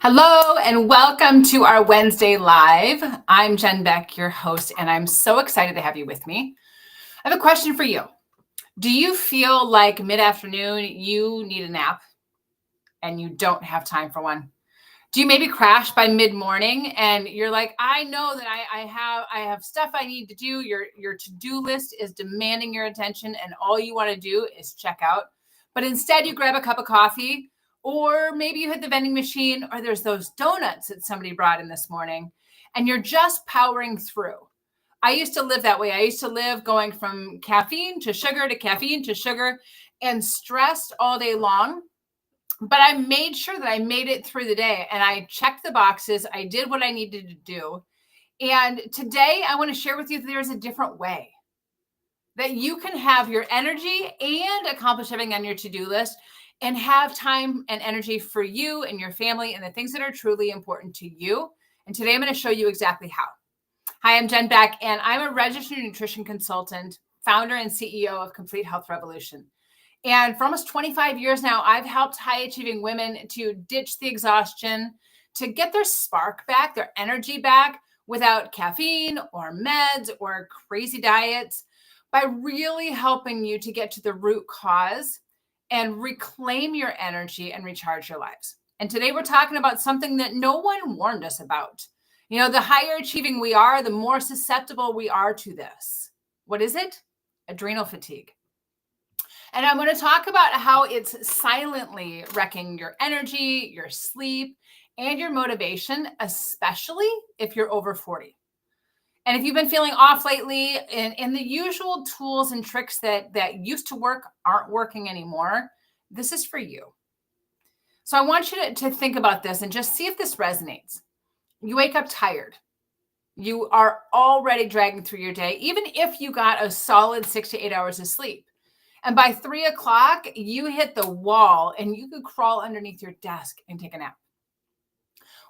Hello and welcome to our Wednesday Live. I'm Jen Beck, your host, and I'm so excited to have you with me. I have a question for you. Do you feel like mid-afternoon you need a nap and you don't have time for one? Do you maybe crash by mid-morning and you're like, I know that I have stuff I need to do. Your to-do list is demanding your attention and all you want to do is check out. But instead you grab a cup of coffee, or maybe you hit the vending machine, or there's those donuts that somebody brought in this morning and you're just powering through. I used to live that way. I used to live going from caffeine to sugar to caffeine to sugar and stressed all day long. But I made sure that I made it through the day and I checked the boxes. I did what I needed to do. And today I want to share with you that there's a different way that you can have your energy and accomplish everything on your to-do list and have time and energy for you and your family and the things that are truly important to you. And today I'm going to show you exactly how. Hi, I'm Jen Beck, and I'm a registered nutrition consultant, founder and CEO of Complete Health Revolution. And for almost 25 years now, I've helped high-achieving women to ditch the exhaustion, to get their spark back, their energy back without caffeine or meds or crazy diets, by really helping you to get to the root cause and reclaim your energy and recharge your lives. And today we're talking about something that no one warned us about. You know, the higher achieving we are, the more susceptible we are to this. What is it? Adrenal fatigue. And I'm going to talk about how it's silently wrecking your energy, your sleep, and your motivation, especially if you're over 40. And if you've been feeling off lately and the usual tools and tricks that used to work aren't working anymore, this is for you. So I want you to think about this and just see if this resonates. You wake up tired. You are already dragging through your day, even if you got a solid 6 to 8 hours of sleep. And by 3 o'clock, you hit the wall and you could crawl underneath your desk and take a nap.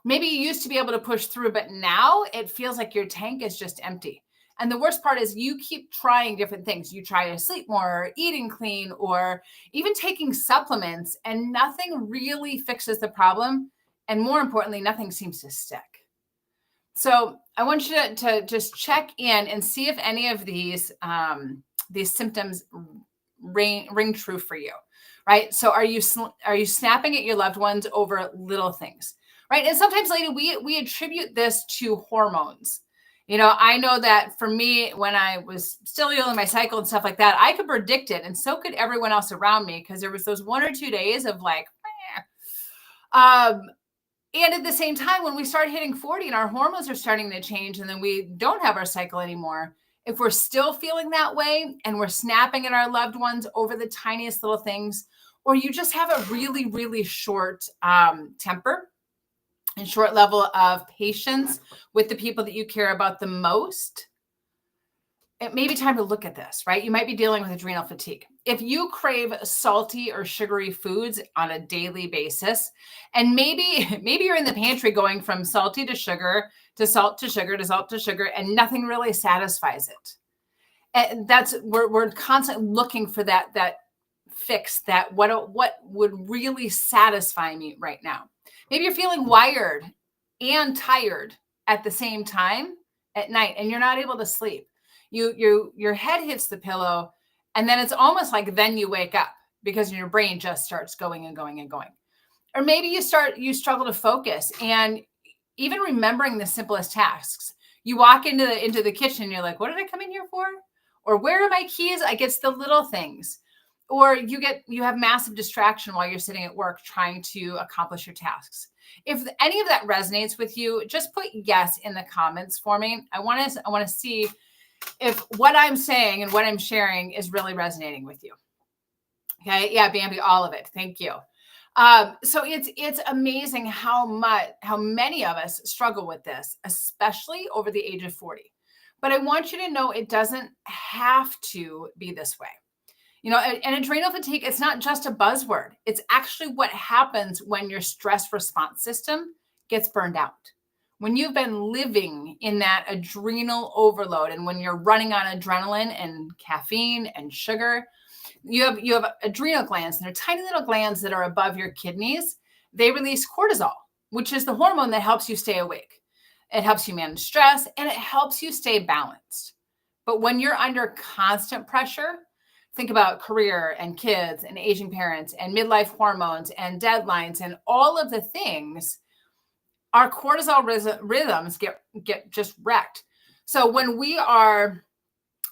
Maybe you used to be able to push through, but now it feels like your tank is just empty. And the worst part is you keep trying different things. You try to sleep more, or eating clean, or even taking supplements, and nothing really fixes the problem. And more importantly, nothing seems to stick. So I want you to just check in and see if any of these symptoms ring true for you, right? So are you snapping at your loved ones over little things, right? And sometimes, lady, we attribute this to hormones. You know, I know that for me, when I was still in my cycle and stuff like that, I could predict it, and so could everyone else around me, because there was those 1 or 2 days of like, and at the same time, when we start hitting 40 and our hormones are starting to change, and then we don't have our cycle anymore, if we're still feeling that way and we're snapping at our loved ones over the tiniest little things, or you just have a really, really short temper and short level of patience with the people that you care about the most, it may be time to look at this, right? You might be dealing with adrenal fatigue. If you crave salty or sugary foods on a daily basis, and maybe you're in the pantry going from salty to sugar to salt to sugar to salt to sugar, and nothing really satisfies it. And we're constantly looking for that fix, that what would really satisfy me right now. Maybe you're feeling wired and tired at the same time at night, and you're not able to sleep. Your head hits the pillow, and then it's almost like then you wake up because your brain just starts going and going and going. Or maybe you struggle to focus and even remembering the simplest tasks. You walk into the kitchen and you're like, what did I come in here for? Or where are my keys? I guess the little things. Or you have massive distraction while you're sitting at work trying to accomplish your tasks. If any of that resonates with you, just put yes in the comments for me. I want to see if what I'm saying and what I'm sharing is really resonating with you. Okay. Yeah, Bambi, all of it. Thank you. So it's amazing how many of us struggle with this, especially over the age of 40. But I want you to know it doesn't have to be this way. You know, and adrenal fatigue, it's not just a buzzword. It's actually what happens when your stress response system gets burned out. When you've been living in that adrenal overload, and when you're running on adrenaline and caffeine and sugar, you have adrenal glands, and they're tiny little glands that are above your kidneys. They release cortisol. which is the hormone that helps you stay awake. It helps you manage stress and it helps you stay balanced. But when you're under constant pressure, think about career and kids and aging parents and midlife hormones and deadlines and all of the things, our cortisol rhythms get just wrecked. So when we are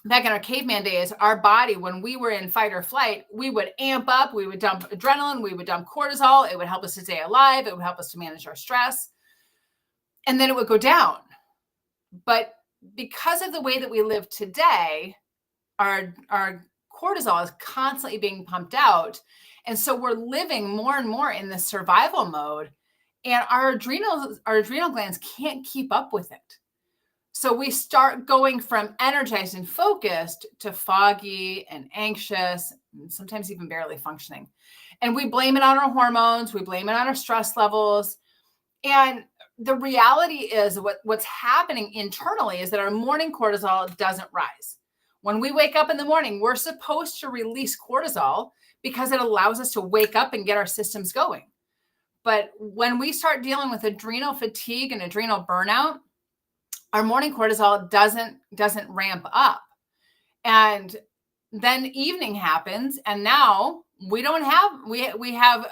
back in our caveman days, our body, when we were in fight or flight, we would amp up, we would dump adrenaline, we would dump cortisol. It would help us to stay alive. It would help us to manage our stress. And then it would go down. But because of the way that we live today, our cortisol is constantly being pumped out. And so we're living more and more in the survival mode, and our adrenal glands can't keep up with it. So we start going from energized and focused to foggy and anxious, and sometimes even barely functioning. And we blame it on our hormones. We blame it on our stress levels. And the reality is what's happening internally is that our morning cortisol doesn't rise. When we wake up in the morning, we're supposed to release cortisol because it allows us to wake up and get our systems going. But when we start dealing with adrenal fatigue and adrenal burnout, our morning cortisol doesn't ramp up. And then evening happens, and now we have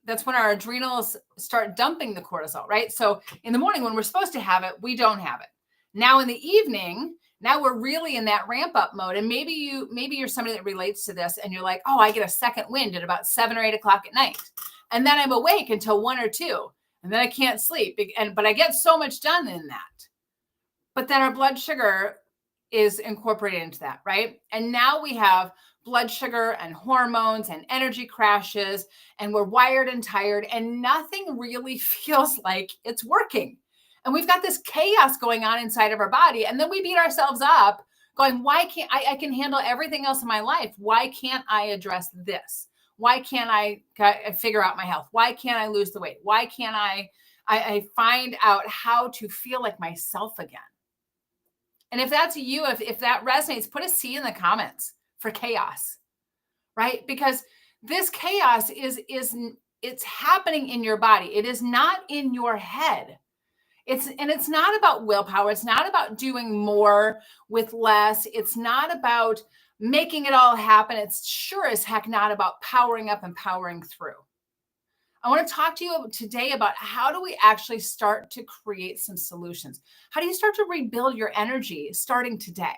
that's when our adrenals start dumping the cortisol, right? So in the morning when we're supposed to have it, we don't have it. Now in the evening, now we're really in that ramp up mode. And maybe you're somebody that relates to this and you're like, oh, I get a second wind at about 7 or 8 o'clock at night. And then I'm awake until 1 or 2. And then I can't sleep. But I get so much done in that. But then our blood sugar is incorporated into that, right? And now we have blood sugar and hormones and energy crashes, and we're wired and tired, and nothing really feels like it's working. And we've got this chaos going on inside of our body. And then we beat ourselves up going, why can't I can handle everything else in my life? Why can't I address this? Why can't I figure out my health? Why can't I lose the weight? Why can't I find out how to feel like myself again? And if that's you, if that resonates, put a C in the comments for chaos, right? Because this chaos it's happening in your body. It is not in your head. It's not about willpower. It's not about doing more with less. It's not about making it all happen. It's sure as heck not about powering up and powering through. I want to talk to you today about how do we actually start to create some solutions? How do you start to rebuild your energy starting today?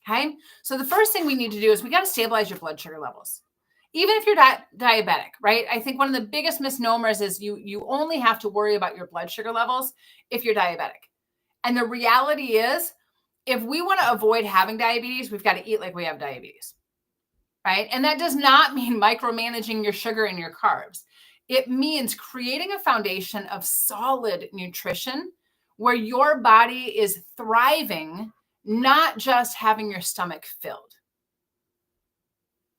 Okay. So the first thing we need to do is we got to stabilize your blood sugar levels. Even if you're diabetic, right? I think one of the biggest misnomers is you only have to worry about your blood sugar levels if you're diabetic. And the reality is, if we want to avoid having diabetes, we've got to eat like we have diabetes, right? And that does not mean micromanaging your sugar and your carbs. It means creating a foundation of solid nutrition where your body is thriving, not just having your stomach filled,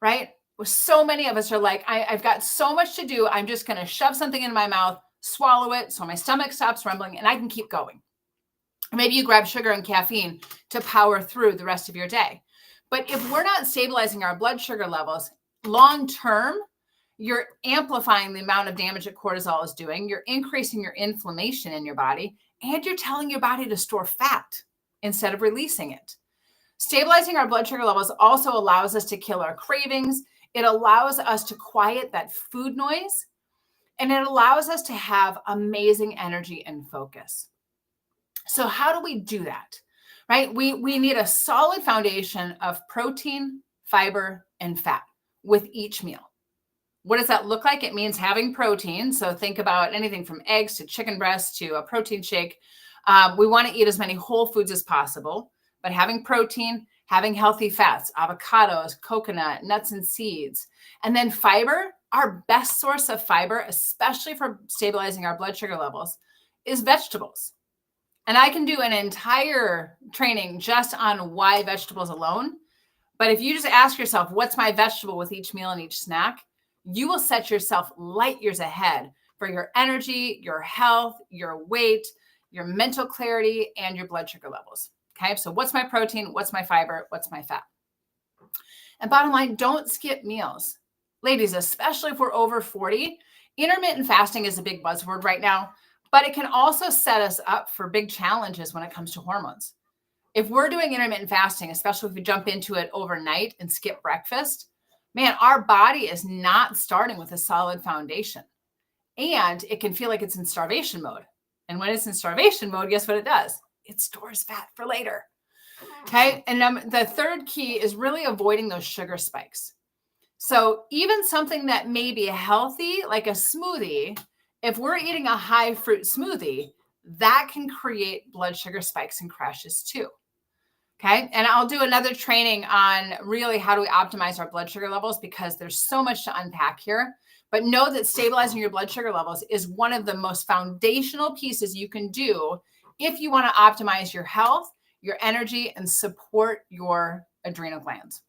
right? So many of us are like, I've got so much to do. I'm just going to shove something in my mouth, swallow it so my stomach stops rumbling and I can keep going. Maybe you grab sugar and caffeine to power through the rest of your day. But if we're not stabilizing our blood sugar levels long term, you're amplifying the amount of damage that cortisol is doing. You're increasing your inflammation in your body, and you're telling your body to store fat instead of releasing it. Stabilizing our blood sugar levels also allows us to kill our cravings. It allows us to quiet that food noise, and it allows us to have amazing energy and focus. So how do we do that, right? We need a solid foundation of protein, fiber, and fat with each meal. What does that look like? It means having protein. So think about anything from eggs to chicken breast to a protein shake. We want to eat as many whole foods as possible, but having protein, having healthy fats, avocados, coconut, nuts and seeds. And then fiber, our best source of fiber, especially for stabilizing our blood sugar levels, is vegetables. And I can do an entire training just on why vegetables alone. But if you just ask yourself, what's my vegetable with each meal and each snack, you will set yourself light years ahead for your energy, your health, your weight, your mental clarity, and your blood sugar levels. Okay, so what's my protein? What's my fiber? What's my fat? And bottom line, don't skip meals. Ladies, especially if we're over 40, intermittent fasting is a big buzzword right now. But it can also set us up for big challenges when it comes to hormones. If we're doing intermittent fasting, especially if we jump into it overnight and skip breakfast, man, our body is not starting with a solid foundation. And it can feel like it's in starvation mode. And when it's in starvation mode, guess what it does? It stores fat for later. Okay. And the third key is really avoiding those sugar spikes. So even something that may be healthy, like a smoothie, if we're eating a high fruit smoothie, that can create blood sugar spikes and crashes too. Okay. And I'll do another training on really how do we optimize our blood sugar levels, because there's so much to unpack here. But know that stabilizing your blood sugar levels is one of the most foundational pieces you can do if you want to optimize your health, your energy, and support your adrenal glands.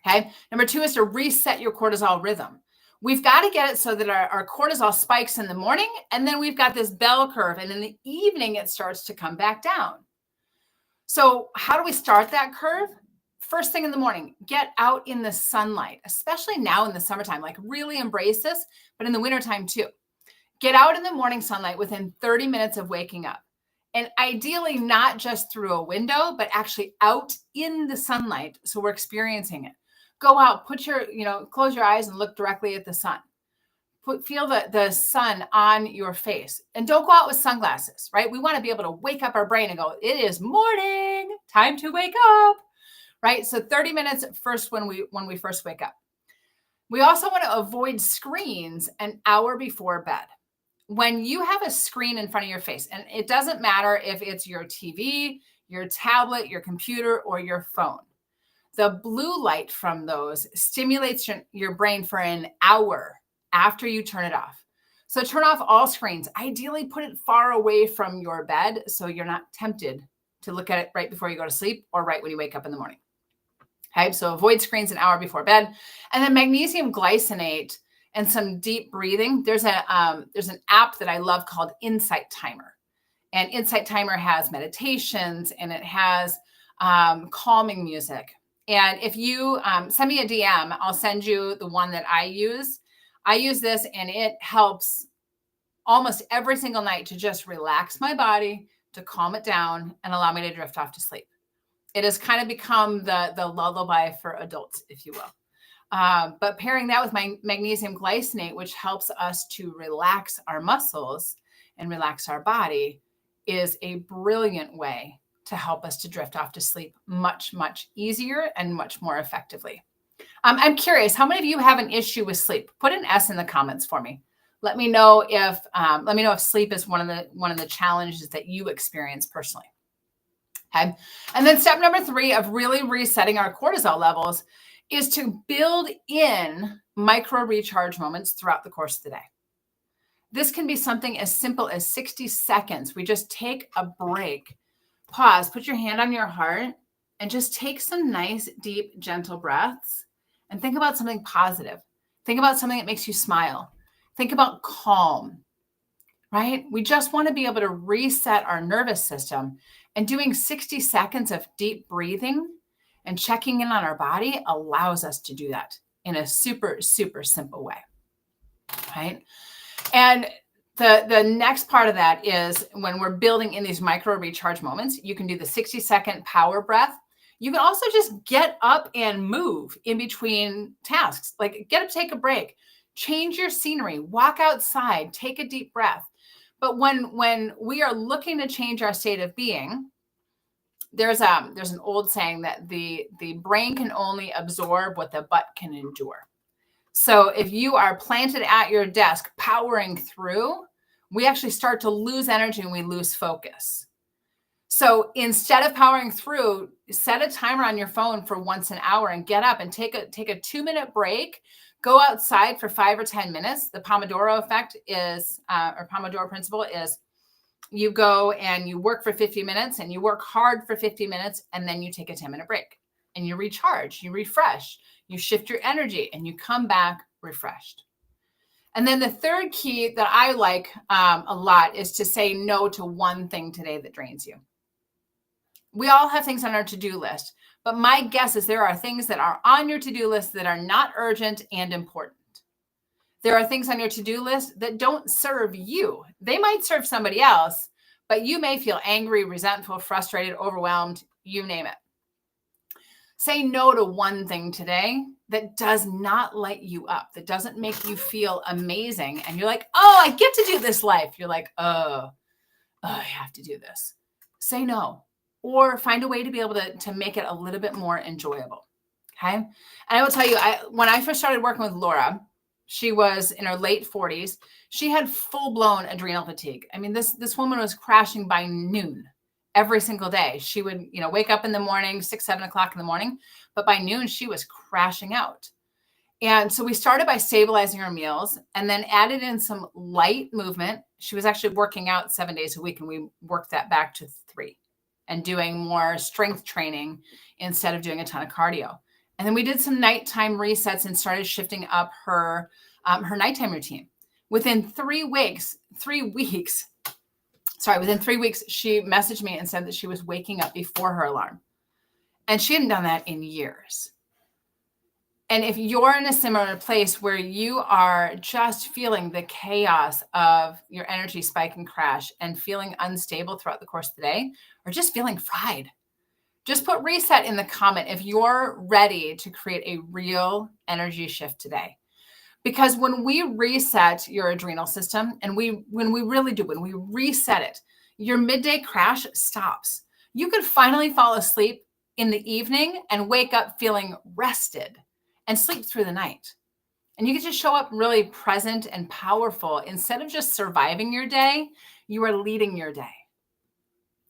Okay. Number 2 is to reset your cortisol rhythm. We've got to get it so that our cortisol spikes in the morning, and then we've got this bell curve, and in the evening, it starts to come back down. So how do we start that curve? First thing in the morning, get out in the sunlight, especially now in the summertime, like really embrace this, but in the wintertime too. Get out in the morning sunlight within 30 minutes of waking up. And ideally not just through a window, but actually out in the sunlight. So we're experiencing it. Go out, close your eyes and look directly at the sun. Feel the sun on your face, and don't go out with sunglasses, right? We want to be able to wake up our brain and go, it is morning, time to wake up, right? So 30 minutes first when we first wake up. We also want to avoid screens an hour before bed. When you have a screen in front of your face, and it doesn't matter if it's your TV, your tablet, your computer, or your phone, the blue light from those stimulates your brain for an hour after you turn it off. So turn off all screens. Ideally, put it far away from your bed so you're not tempted to look at it right before you go to sleep or right when you wake up in the morning. Okay, so avoid screens an hour before bed. And then magnesium glycinate and some deep breathing. There's an app that I love called Insight Timer. And Insight Timer has meditations, and it has calming music. And if you send me a DM, I'll send you the one that I use. I use this, and it helps almost every single night to just relax my body, to calm it down, and allow me to drift off to sleep. It has kind of become the lullaby for adults, if you will. But pairing that with my magnesium glycinate, which helps us to relax our muscles and relax our body, is a brilliant way to help us to drift off to sleep much, much easier and much more effectively. I'm curious, how many of you have an issue with sleep? Put an S in the comments for me. Let me know if sleep is one of the challenges that you experience personally. Okay. And then step number 3 of really resetting our cortisol levels is to build in micro recharge moments throughout the course of the day. This can be something as simple as 60 seconds. We just take a break, pause, put your hand on your heart, and just take some nice, deep, gentle breaths and think about something positive. Think about something that makes you smile. Think about calm, right? We just want to be able to reset our nervous system, and doing 60 seconds of deep breathing and checking in on our body allows us to do that in a super, super simple way, right? And the next part of that is when we're building in these micro recharge moments, you can do the 60-second power breath. You can also just get up and move in between tasks, like get up, take a break, change your scenery, walk outside, take a deep breath. But when we are looking to change our state of being, there's an old saying that the brain can only absorb what the butt can endure. So if you are planted at your desk powering through, we actually start to lose energy and we lose focus. So instead of powering through, set a timer on your phone for once an hour and get up and take a 2-minute break. Go outside for 5 or 10 minutes. The Pomodoro effect is, or Pomodoro principle is, you go and you work for 50 minutes and you work hard for 50 minutes, and then you take a 10-minute break and you recharge, you refresh, you shift your energy, and you come back refreshed. And then the third key that I like a lot is to say no to one thing today that drains you. We all have things on our to-do list, but my guess is there are things that are on your to-do list that are not urgent and important. There are things on your to-do list that don't serve you. They might serve somebody else, but you may feel angry, resentful, frustrated, overwhelmed, you name it. Say no to one thing today that does not light you up, that doesn't make you feel amazing. And you're like, oh, I get to do this life. You're like, oh, I have to do this. Say no, or find a way to be able to make it a little bit more enjoyable. Okay. And I will tell you, when I first started working with Laura, she was in her late 40s. She had full-blown adrenal fatigue. I mean, this woman was crashing by noon every single day. She would, wake up in the morning, 6, 7 o'clock in the morning, but by noon she was crashing out. And so we started by stabilizing her meals and then added in some light movement. She was actually working out 7 days a week, and we worked that back to 3 and doing more strength training instead of doing a ton of cardio. And then we did some nighttime resets and started shifting up her nighttime routine. Within 3 weeks, within 3 weeks, she messaged me and said that she was waking up before her alarm. And she hadn't done that in years. And if you're in a similar place where you are just feeling the chaos of your energy spike and crash and feeling unstable throughout the course of the day, or just feeling fried, just put reset in the comment if you're ready to create a real energy shift today. Because when we reset your adrenal system, and when we reset it, your midday crash stops. You can finally fall asleep in the evening and wake up feeling rested and sleep through the night. And you get to show up really present and powerful. Instead of just surviving your day, you are leading your day.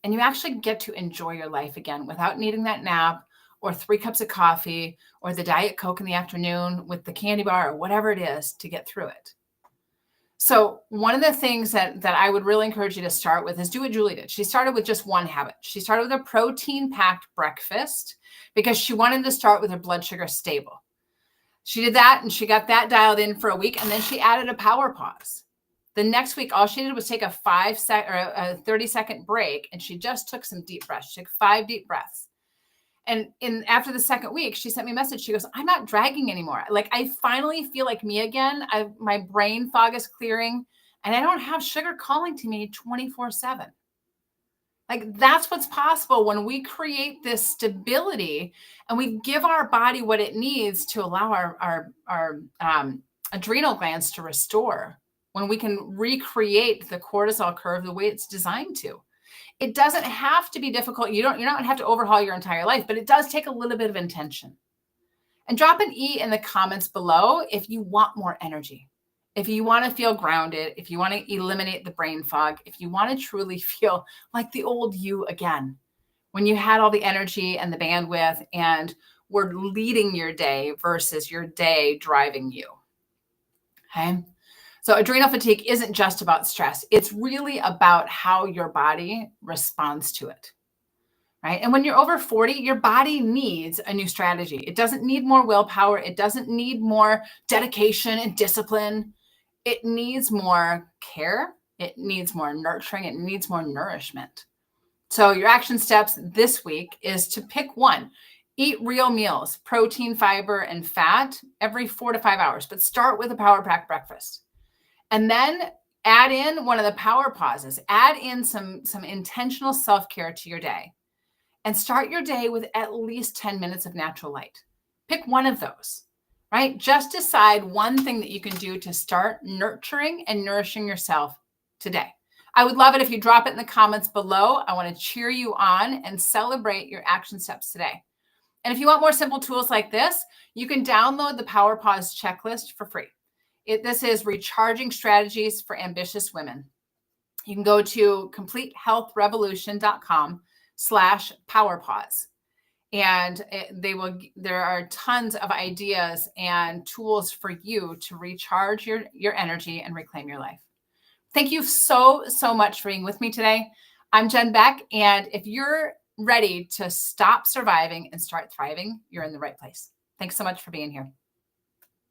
And you actually get to enjoy your life again without needing that nap or 3 cups of coffee or the Diet Coke in the afternoon with the candy bar or whatever it is to get through it. So one of the things that I would really encourage you to start with is do what Julie did. She started with just one habit. She started with a protein-packed breakfast because she wanted to start with her blood sugar stable. She did that and she got that dialed in for a week, and then she added a power pause. The next week, all she did was take a 30-second break, and she just took some deep breaths. She took 5 deep breaths. And after the second week, she sent me a message. She goes, I'm not dragging anymore. Like, I finally feel like me again. My brain fog is clearing, and I don't have sugar calling to me 24/7. Like, that's what's possible when we create this stability and we give our body what it needs to allow our adrenal glands to restore. When we can recreate the cortisol curve the way it's designed to. It doesn't have to be difficult. You're not going to have to overhaul your entire life, but it does take a little bit of intention. And drop an E in the comments below if you want more energy, if you want to feel grounded, if you want to eliminate the brain fog, if you want to truly feel like the old you again, when you had all the energy and the bandwidth and were leading your day versus your day driving you. Okay. So adrenal fatigue isn't just about stress. It's really about how your body responds to it, right? And when you're over 40, your body needs a new strategy. It doesn't need more willpower. It doesn't need more dedication and discipline. It needs more care. It needs more nurturing. It needs more nourishment. So your action steps this week is to pick one. Eat real meals, protein, fiber, and fat every 4 to 5 hours, but start with a power pack breakfast. And then add in one of the power pauses. Add in some intentional self-care to your day. And start your day with at least 10 minutes of natural light. Pick one of those, right? Just decide one thing that you can do to start nurturing and nourishing yourself today. I would love it if you drop it in the comments below. I want to cheer you on and celebrate your action steps today. And if you want more simple tools like this, you can download the Power Pause checklist for free. This is recharging strategies for ambitious women. You can go to CompleteHealthRevolution.com/powerpause. And there are tons of ideas and tools for you to recharge your energy and reclaim your life. Thank you so much for being with me today. I'm Jen Beck. And if you're ready to stop surviving and start thriving, you're in the right place. Thanks so much for being here.